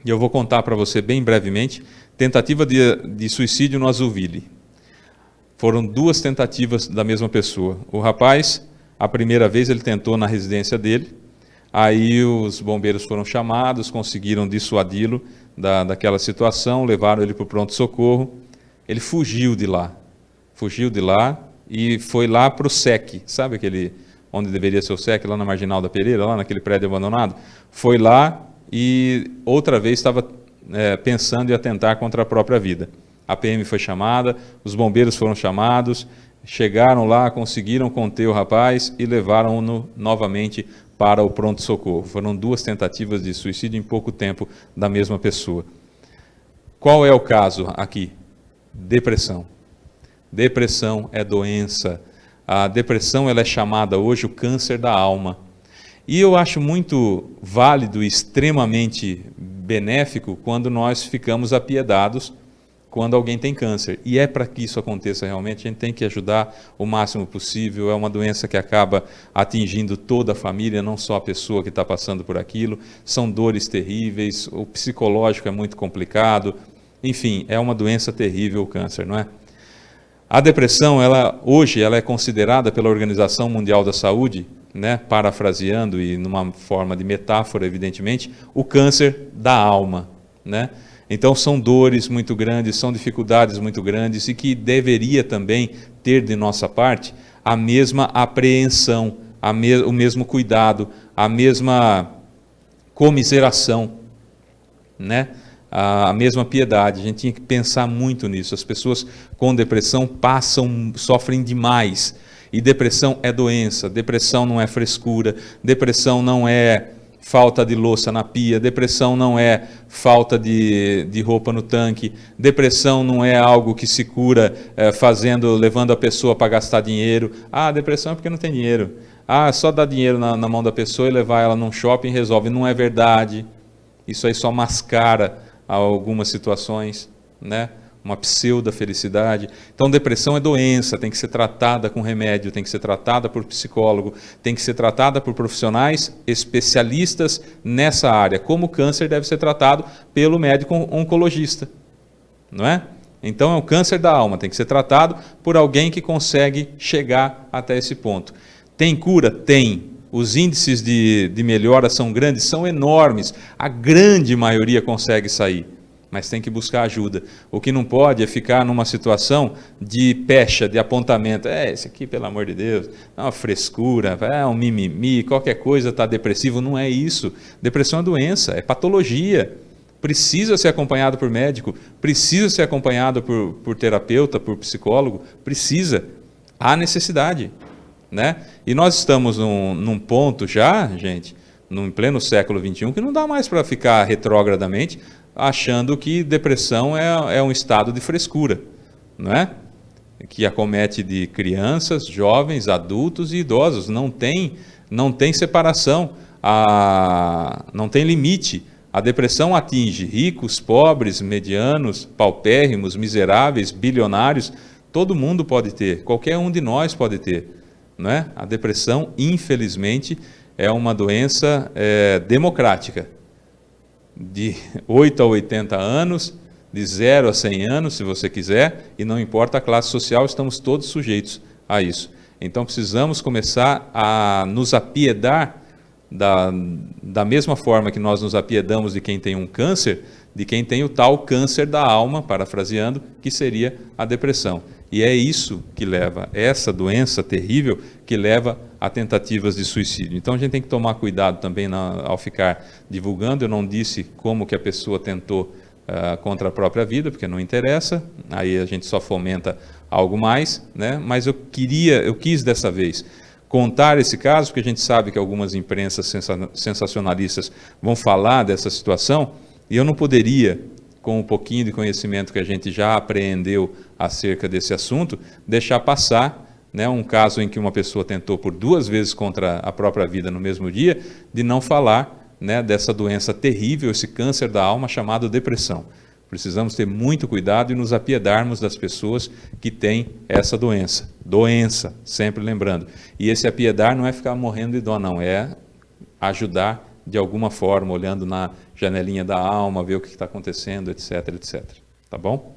E eu vou contar para você bem brevemente, tentativa de suicídio no Azuville. Foram 2 tentativas da mesma pessoa. O rapaz, a primeira vez ele tentou na residência dele, aí os bombeiros foram chamados, conseguiram dissuadi-lo daquela situação, levaram ele para o pronto-socorro, ele fugiu de lá e foi lá para o SEC, sabe aquele onde deveria ser o SEC, lá na Marginal da Pereira, lá naquele prédio abandonado? Foi lá e outra vez estava pensando em atentar contra a própria vida. A PM foi chamada, os bombeiros foram chamados, chegaram lá, conseguiram conter o rapaz e levaram-no novamente para o pronto-socorro. Foram 2 tentativas de suicídio em pouco tempo da mesma pessoa. Qual é o caso aqui? Depressão. Depressão é doença. A depressão ela é chamada hoje o câncer da alma. E eu acho muito válido e extremamente benéfico quando nós ficamos apiedados quando alguém tem câncer. E é para que isso aconteça realmente, a gente tem que ajudar o máximo possível. É uma doença que acaba atingindo toda a família, não só a pessoa que está passando por aquilo. São dores terríveis, o psicológico é muito complicado. Enfim, é uma doença terrível o câncer, não é? A depressão, hoje, ela é considerada pela Organização Mundial da Saúde, né, parafraseando e numa forma de metáfora, evidentemente, o câncer da alma, né? Então são dores muito grandes, são dificuldades muito grandes e que deveria também ter de nossa parte a mesma apreensão, o mesmo cuidado, a mesma comiseração, né? A mesma piedade. A gente tinha que pensar muito nisso. As pessoas com depressão sofrem demais. E depressão é doença, depressão não é frescura, depressão não é falta de louça na pia, depressão não é falta de roupa no tanque, depressão não é algo que se cura levando a pessoa para gastar dinheiro. Ah, depressão é porque não tem dinheiro. Ah, só dar dinheiro na mão da pessoa e levar ela num shopping resolve. Não é verdade. Isso aí só mascara algumas situações, né? Uma pseudo-felicidade. Então, depressão é doença, tem que ser tratada com remédio, tem que ser tratada por psicólogo, tem que ser tratada por profissionais especialistas nessa área, como o câncer deve ser tratado pelo médico oncologista, não é? Então, é o câncer da alma, tem que ser tratado por alguém que consegue chegar até esse ponto. Tem cura? Tem. Os índices de melhora são grandes, são enormes, a grande maioria consegue sair. Mas tem que buscar ajuda. O que não pode é ficar numa situação de pecha, de apontamento. Esse aqui, pelo amor de Deus, é uma frescura, é um mimimi, qualquer coisa está depressivo. Não é isso. Depressão é doença, é patologia. Precisa ser acompanhado por médico, precisa ser acompanhado por terapeuta, por psicólogo, precisa. Há necessidade, né? E nós estamos num ponto já, gente, em pleno século XXI, que não dá mais para ficar retrogradamente achando que depressão é um estado de frescura, não é? Que acomete de crianças, jovens, adultos e idosos. Não tem separação, não tem limite. A depressão atinge ricos, pobres, medianos, paupérrimos, miseráveis, bilionários. Todo mundo pode ter, qualquer um de nós pode ter, não é? A depressão, infelizmente, é uma doença democrática. De 8 a 80 anos, de 0 a 100 anos, se você quiser, e não importa a classe social, estamos todos sujeitos a isso. Então precisamos começar a nos apiedar da mesma forma que nós nos apiedamos de quem tem um câncer, de quem tem o tal câncer da alma, parafraseando, que seria a depressão. E é isso que leva, essa doença terrível, que leva a tentativas de suicídio. Então a gente tem que tomar cuidado também ao ficar divulgando. Eu não disse como que a pessoa tentou contra a própria vida, porque não interessa, aí a gente só fomenta algo mais, né? Mas eu quis dessa vez contar esse caso, porque a gente sabe que algumas imprensas sensacionalistas vão falar dessa situação, e eu não poderia, com um pouquinho de conhecimento que a gente já apreendeu acerca desse assunto, deixar passar, né, um caso em que uma pessoa tentou por 2 vezes contra a própria vida no mesmo dia, de não falar, né, dessa doença terrível, esse câncer da alma chamado depressão. Precisamos ter muito cuidado e nos apiedarmos das pessoas que têm essa doença. Doença, sempre lembrando. E esse apiedar não é ficar morrendo de dó, não, é ajudar de alguma forma, olhando na janelinha da alma, ver o que está acontecendo, etc, etc. Tá bom?